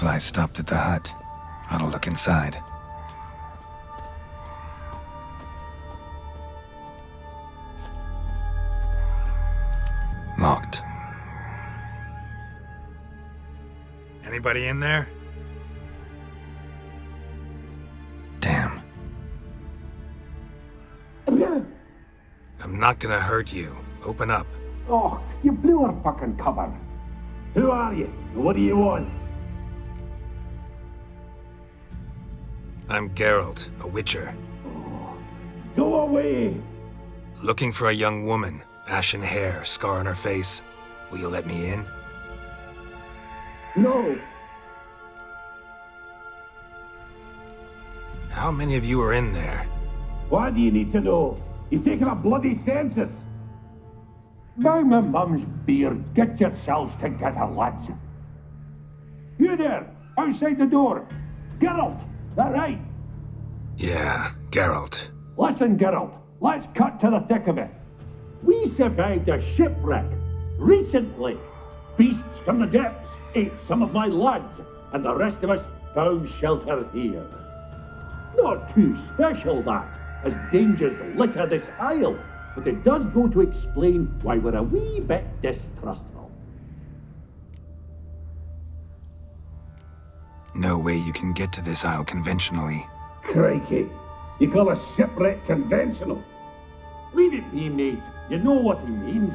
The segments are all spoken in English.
Firefly stopped at the hut. I'll look inside. Locked. Anybody in there? Damn. I'm not gonna hurt you. Open up. Oh, you blew our fucking cover. Who are you? And what do you want? I'm Geralt, a witcher. Go away! Looking for a young woman. Ashen hair, scar on her face. Will you let me in? No! How many of you are in there? Why do you need to know? You taking a bloody census? By my mum's beard, get yourselves together, lads. You there, outside the door. Geralt, that right? Yeah, Geralt. Listen, Geralt, let's cut to the thick of it. We survived a shipwreck recently. Beasts from the depths ate some of my lads, and the rest of us found shelter here. Not too special, that, as dangers litter this isle, but it does go to explain why we're a wee bit distrustful. No way you can get to this isle conventionally. Crikey, you call a shipwreck conventional? Leave it be, mate. You know what he means.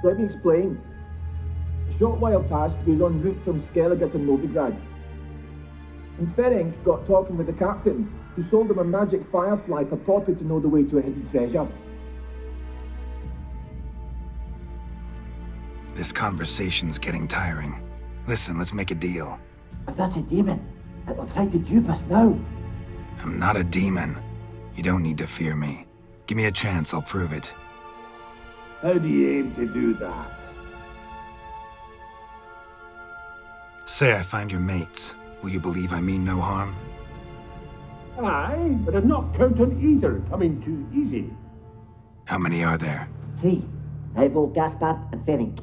Let me explain. A short while past, we was en route from Skellige to Novigrad. And Ferenc got talking with the captain, who sold him a magic firefly purported to know the way to a hidden treasure. This conversation's getting tiring. Listen, let's make a deal. If that's a demon, it'll try to dupe us now. I'm not a demon. You don't need to fear me. Give me a chance, I'll prove it. How do you aim to do that? Say I find your mates. Will you believe I mean no harm? Aye, but I'd not count on either coming too easy. How many are there? 3. Ivo, Gaspard, and Ferenc.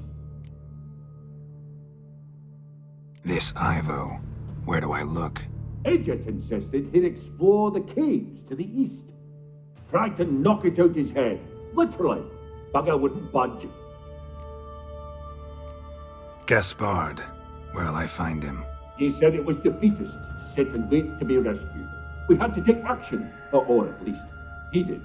This Ivo. Where do I look? Edget insisted he'd explore the caves to the east. Tried to knock it out his head. Literally. Bugger wouldn't budge. Gaspard. Where'll I find him? He said it was defeatist to sit and wait to be rescued. We had to take action, or at least he did.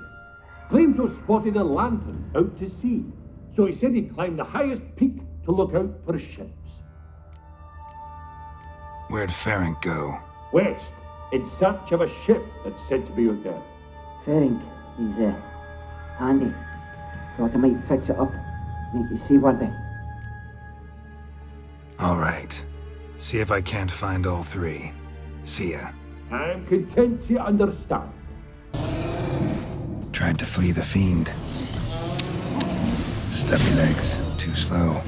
Claimed to have spotted a lantern out to sea, so he said he'd climb the highest peak to look out for ships. Where'd Ferenc go? West, in search of a ship that's said to be out there. Ferenc, he's handy. Thought I might fix it up, make you seaworthy. All right. See if I can't find all 3. See ya. I'm content to understand. Tried to flee the fiend. Stubby legs, too slow.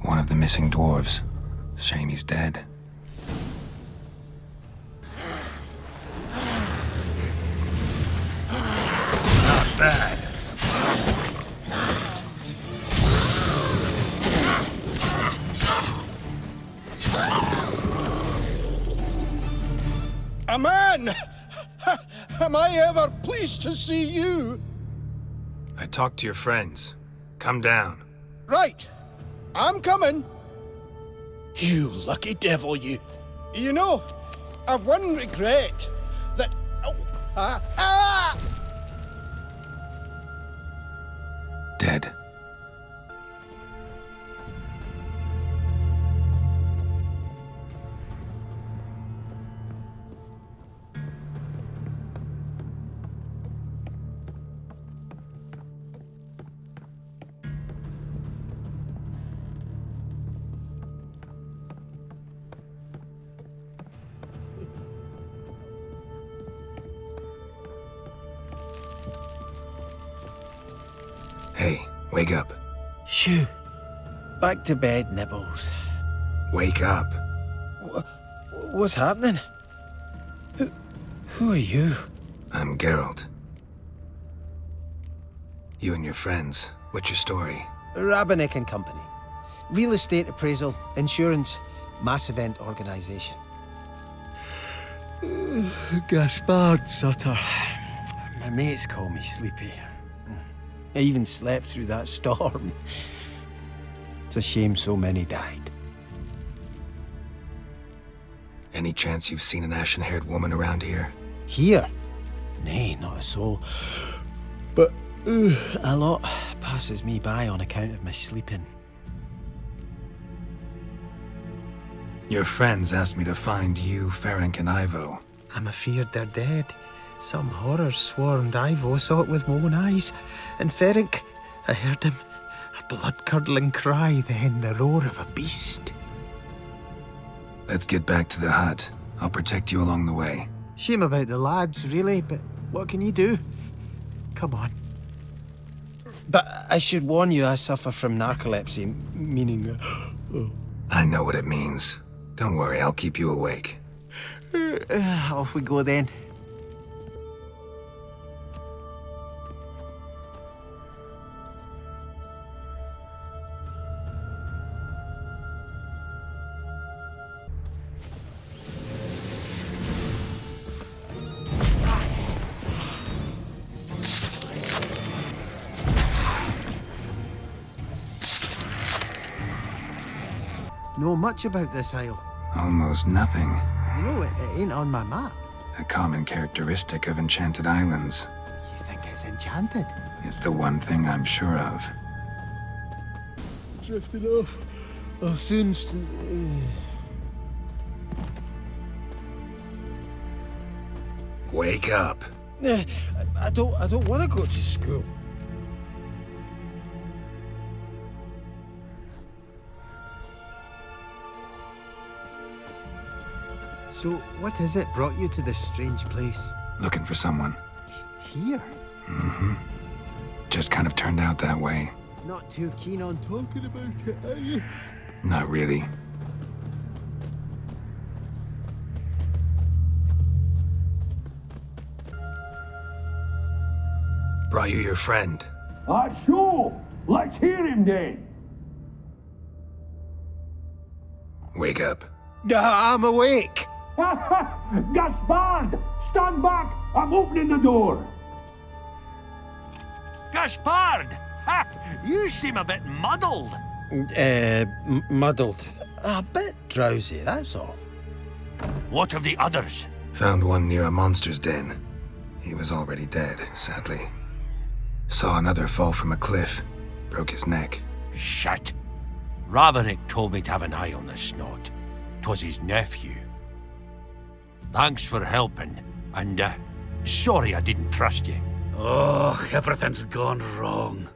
One of the missing dwarves. Shame he's dead. Not bad. A man! Am I ever pleased to see you? I talked to your friends. Come down. Right. I'm coming. You lucky devil, you. You know, I've one regret. That... Oh, Dead. Hey, wake up. Shoo. Back to bed, Nibbles. Wake up. What's happening? Who are you? I'm Geralt. You and your friends, what's your story? Rabenik and Company. Real estate appraisal, insurance, mass event organisation. Gaspard Sutter. My mates call me Sleepy. I even slept through that storm. It's a shame so many died. Any chance you've seen an ashen-haired woman around here? Here? Nay, not a soul. But a lot passes me by on account of my sleeping. Your friends asked me to find you, Ferenc, and Ivo. I'm afeard they're dead. Some horror swarmed Ivo, saw it with my own eyes. And Ferenc, I heard him. A blood-curdling cry, then the roar of a beast. Let's get back to the hut. I'll protect you along the way. Shame about the lads, really, but what can you do? Come on. But I should warn you, I suffer from narcolepsy, meaning... I know what it means. Don't worry, I'll keep you awake. Off we go then. Know much about this isle? Almost nothing. You know, it ain't on my map. A common characteristic of enchanted islands. You think it's enchanted? It's the one thing I'm sure of. Drifting off. I'll soon... Wake up. I don't want to go to school. So, what is it brought you to this strange place? Looking for someone. Here? Just kind of turned out that way. Not too keen on talking about it, are you? Not really. Brought you your friend. So, let's hear him then. Wake up. I'm awake. Gaspard! Stand back! I'm opening the door! Gaspard! Ha! You seem a bit muddled. Muddled. A bit drowsy, that's all. What of the others? Found one near a monster's den. He was already dead, sadly. Saw another fall from a cliff. Broke his neck. Shit. Rabenik told me to have an eye on the snot. 'Twas his nephew. Thanks for helping, and sorry I didn't trust you. Oh, everything's gone wrong.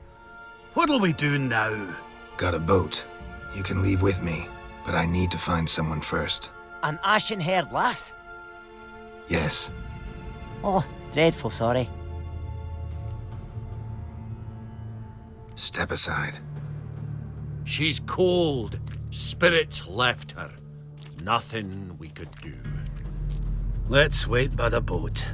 What'll we do now? Got a boat. You can leave with me, but I need to find someone first. An ashen-haired lass? Yes. Oh, dreadful sorry. Step aside. She's cold. Spirits left her. Nothing we could do. Let's wait by the boat.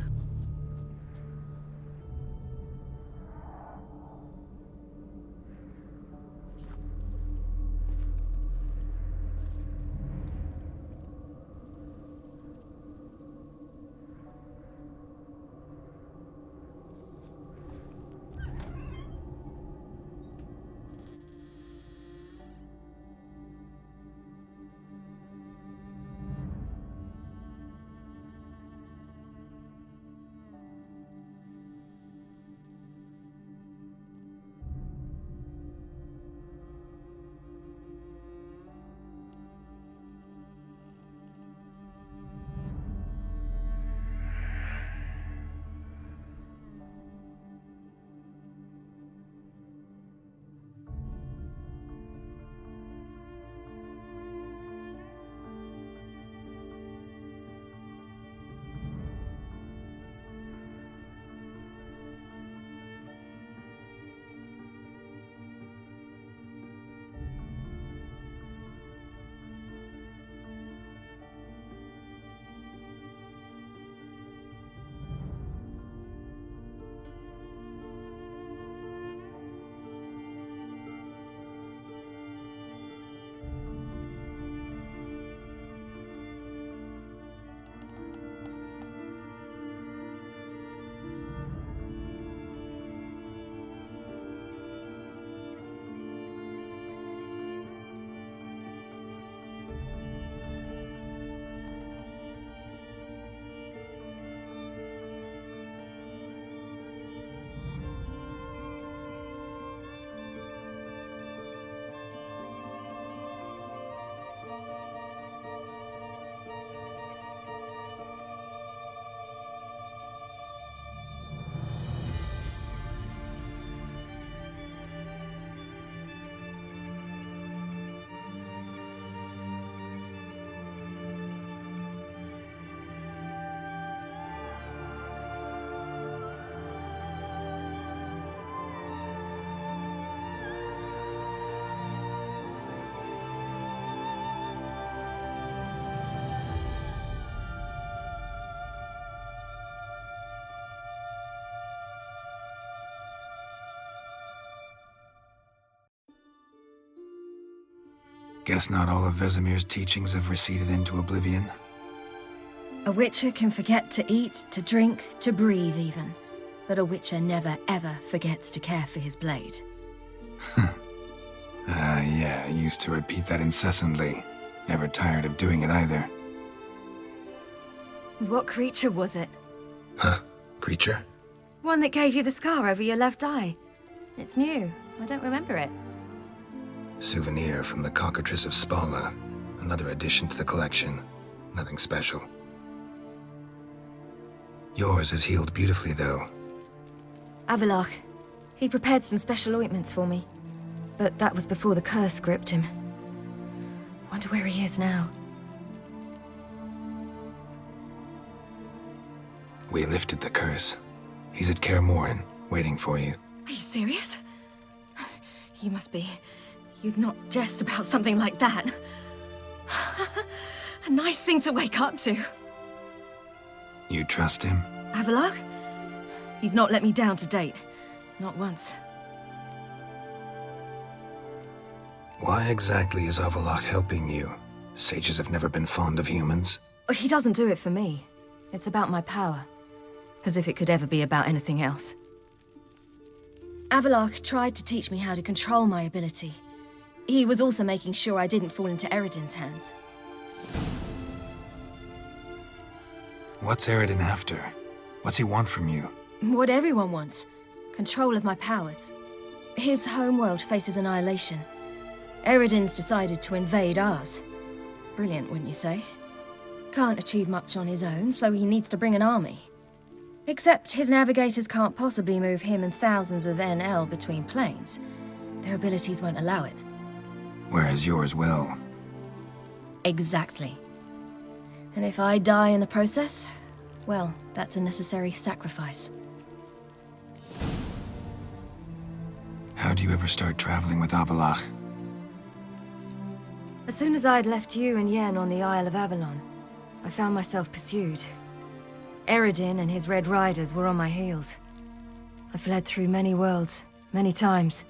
Guess not all of Vesemir's teachings have receded into oblivion. A witcher can forget to eat, to drink, to breathe even. But a witcher never ever forgets to care for his blade. Yeah, I used to repeat that incessantly. Never tired of doing it either. What creature was it? Huh? Creature? One that gave you the scar over your left eye. It's new. I don't remember it. Souvenir from the Cockatrice of Spala. Another addition to the collection. Nothing special. Yours is healed beautifully, though. Avallac'h. He prepared some special ointments for me. But that was before the curse gripped him. Wonder where he is now. We lifted the curse. He's at Kaer Morhen, waiting for you. Are you serious? You must be. You'd not jest about something like that. A nice thing to wake up to. You trust him? Avallac'h? He's not let me down to date. Not once. Why exactly is Avallac'h helping you? Sages have never been fond of humans. He doesn't do it for me. It's about my power. As if it could ever be about anything else. Avallac'h tried to teach me how to control my ability. He was also making sure I didn't fall into Eredin's hands. What's Eredin after? What's he want from you? What everyone wants. Control of my powers. His homeworld faces annihilation. Eredin's decided to invade ours. Brilliant, wouldn't you say? Can't achieve much on his own, so he needs to bring an army. Except his navigators can't possibly move him and thousands of NL between planes. Their abilities won't allow it. Whereas yours will. Exactly. And if I die in the process, well, that's a necessary sacrifice. How do you ever start traveling with Avallac'h? As soon as I'd left you and Yen on the Isle of Avalon, I found myself pursued. Eredin and his Red Riders were on my heels. I fled through many worlds, many times.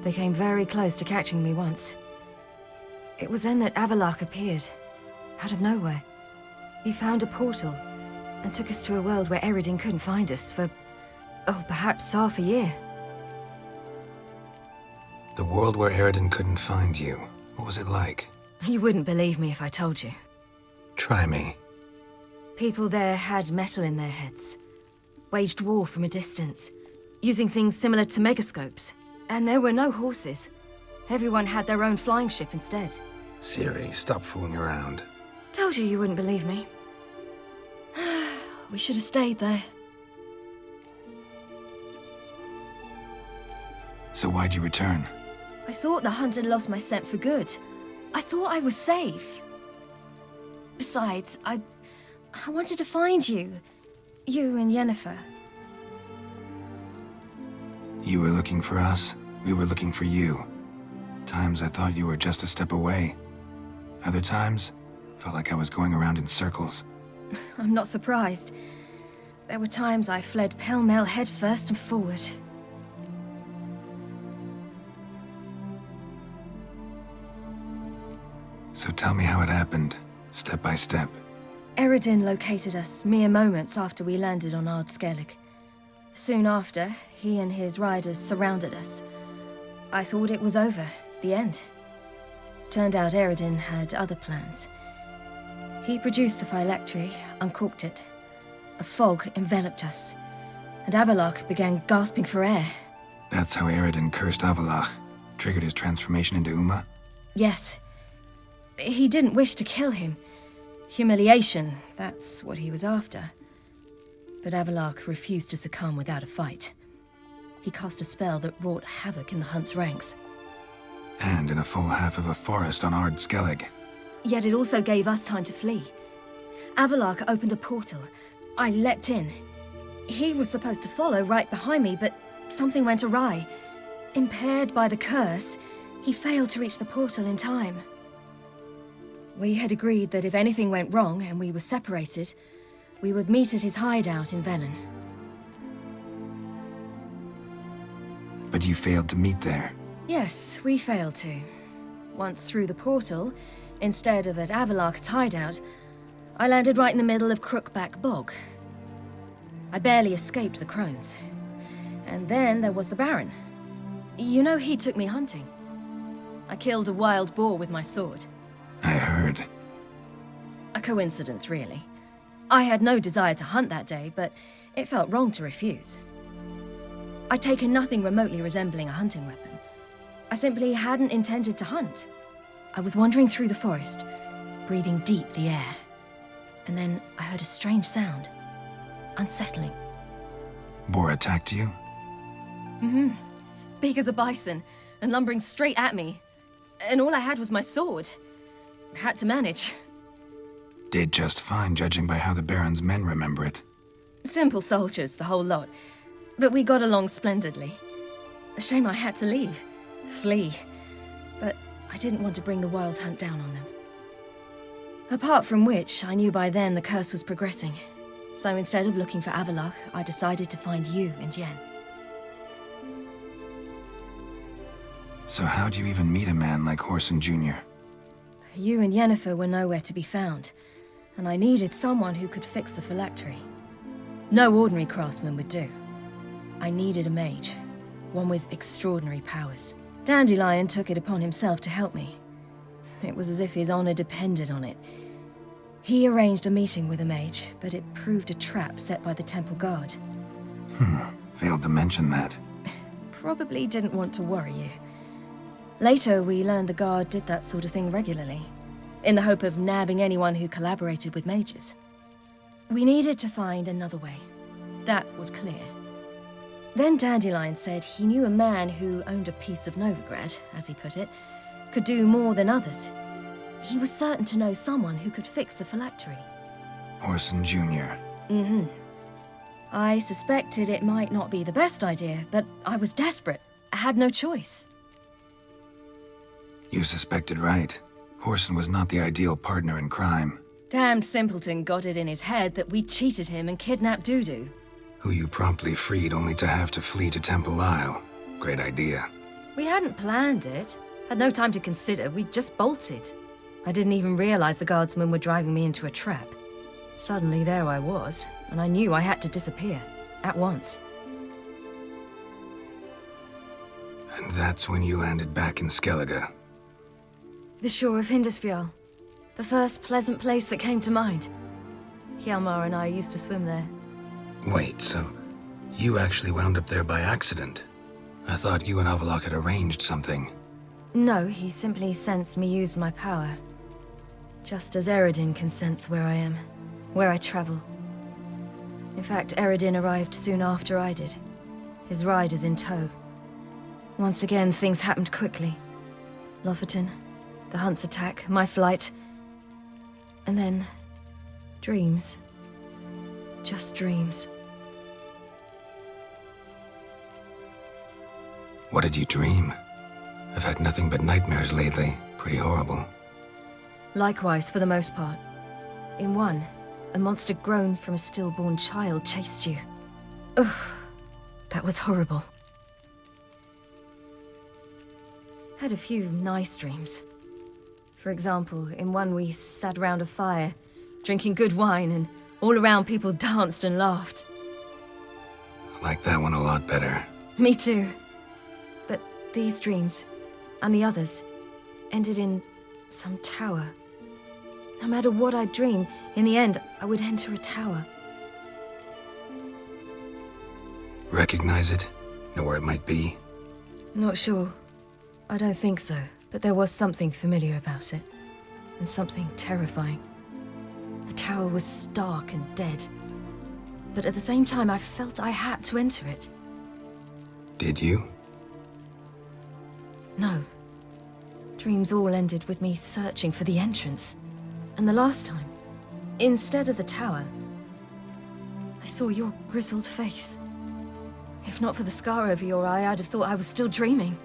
They came very close to catching me once. It was then that Avallac'h appeared, out of nowhere. He found a portal, and took us to a world where Eredin couldn't find us for, perhaps half a year. The world where Eredin couldn't find you. What was it like? You wouldn't believe me if I told you. Try me. People there had metal in their heads. Waged war from a distance, using things similar to megascopes. And there were no horses. Everyone had their own flying ship instead. Ciri, stop fooling around. Told you wouldn't believe me. We should have stayed there. So why'd you return? I thought the hunt had lost my scent for good. I thought I was safe. Besides, I wanted to find you. You and Yennefer. You were looking for us. We were looking for you. Times I thought you were just a step away. Other times, felt like I was going around in circles. I'm not surprised. There were times I fled pell-mell headfirst and forward. So tell me how it happened, step by step. Eredin located us mere moments after we landed on Ard Skellig. Soon after, he and his riders surrounded us. I thought it was over, the end. Turned out Eredin had other plans. He produced the phylactery, uncorked it. A fog enveloped us, and Avallac'h began gasping for air. That's how Eredin cursed Avallac'h, triggered his transformation into Uma? Yes. He didn't wish to kill him. Humiliation, that's what he was after. But Avallac'h refused to succumb without a fight. He cast a spell that wrought havoc in the Hunt's ranks. And in a full half of a forest on Ard Skellig. Yet it also gave us time to flee. Avallac'h opened a portal. I leapt in. He was supposed to follow right behind me, but something went awry. Impaired by the curse, he failed to reach the portal in time. We had agreed that if anything went wrong and we were separated, we would meet at his hideout in Velen. But you failed to meet there. Yes, we failed to. once through the portal, instead of at Avalok's hideout, I landed right in the middle of Crookback Bog. I barely escaped the crones. And then there was the Baron. You know, he took me hunting. I killed a wild boar with my sword. I heard. A coincidence, really. I had no desire to hunt that day, but it felt wrong to refuse. I'd taken nothing remotely resembling a hunting weapon. I simply hadn't intended to hunt. I was wandering through the forest, breathing deep the air. And then I heard a strange sound. Unsettling. Boar attacked you? Mm-hmm. Big as a bison, and lumbering straight at me. And all I had was my sword. Had to manage. Did just fine, judging by how the Baron's men remember it. Simple soldiers, the whole lot. But we got along splendidly. A shame I had to leave. Flee. But I didn't want to bring the Wild Hunt down on them. Apart from which, I knew by then the curse was progressing. So instead of looking for Avalok, I decided to find you and Yen. So how'd you even meet a man like Whoreson Jr.? You and Yennefer were nowhere to be found, and I needed someone who could fix the phylactery. No ordinary craftsman would do. I needed a mage, one with extraordinary powers. Dandelion took it upon himself to help me. It was as if his honor depended on it. He arranged a meeting with a mage, but it proved a trap set by the temple guard. Failed to mention that. Probably didn't want to worry you. Later, we learned the guard did that sort of thing regularly, in the hope of nabbing anyone who collaborated with mages. We needed to find another way. That was clear. Then Dandelion said he knew a man who owned a piece of Novigrad, as he put it, could do more than others. He was certain to know someone who could fix the phylactery. Whoreson Jr. Mm-hmm. I suspected it might not be the best idea, but I was desperate. I had no choice. You suspected right. Whoreson was not the ideal partner in crime. Damned simpleton got it in his head that we cheated him and kidnapped Dudu. Who you promptly freed only to have to flee to Temple Isle. Great idea. We hadn't planned it. Had no time to consider. We just bolted. I didn't even realize the guardsmen were driving me into a trap. Suddenly there I was, and I knew I had to disappear. At once. And that's when you landed back in Skellige. The shore of Hindisfjall. The first pleasant place that came to mind. Hjalmar and I used to swim there. Wait, so you actually wound up there by accident? I thought you and Avalok had arranged something. No, he simply sensed me use my power. Just as Eredin can sense where I am, where I travel. In fact, Eredin arrived soon after I did. His riders in tow. Once again, things happened quickly. Lofoten, the Hunt's attack, my flight. And then, dreams. Just dreams. What did you dream? I've had nothing but nightmares lately. Pretty horrible. Likewise, for the most part. In one, a monster grown from a stillborn child chased you. Ugh, that was horrible. Had a few nice dreams. For example, in one we sat around a fire, drinking good wine, and all around people danced and laughed. I like that one a lot better. Me too. But these dreams, and the others, ended in some tower. No matter what I dreamed, in the end, I would enter a tower. Recognize it? Know where it might be? Not sure. I don't think so, but there was something familiar about it. And something terrifying. The tower was stark and dead. But at the same time, I felt I had to enter it. Did you? No. Dreams all ended with me searching for the entrance. And the last time, instead of the tower, I saw your grizzled face. If not for the scar over your eye, I'd have thought I was still dreaming.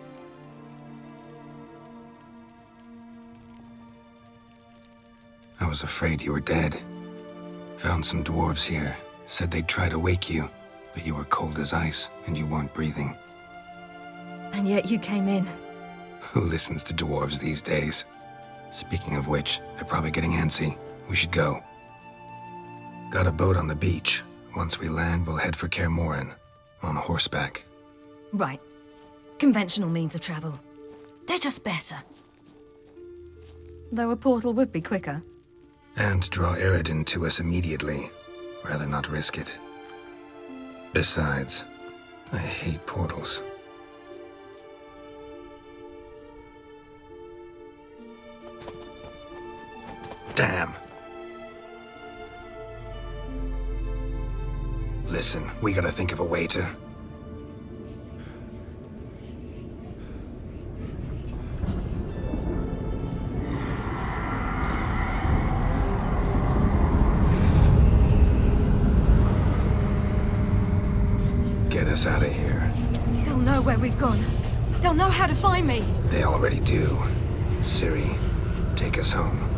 I was afraid you were dead. Found some dwarves here. Said they'd try to wake you, but you were cold as ice and you weren't breathing. And yet you came in. Who listens to dwarves these days? Speaking of which, they're probably getting antsy. We should go. Got a boat on the beach. Once we land, we'll head for Kaer Morhen. On horseback. Right. Conventional means of travel. They're just better. Though a portal would be quicker. And draw Eredin to us immediately. Rather not risk it. Besides, I hate portals. Damn. Listen, we gotta think of a way to... Get us out of here. They'll know where we've gone. They'll know how to find me. They already do. Ciri, take us home.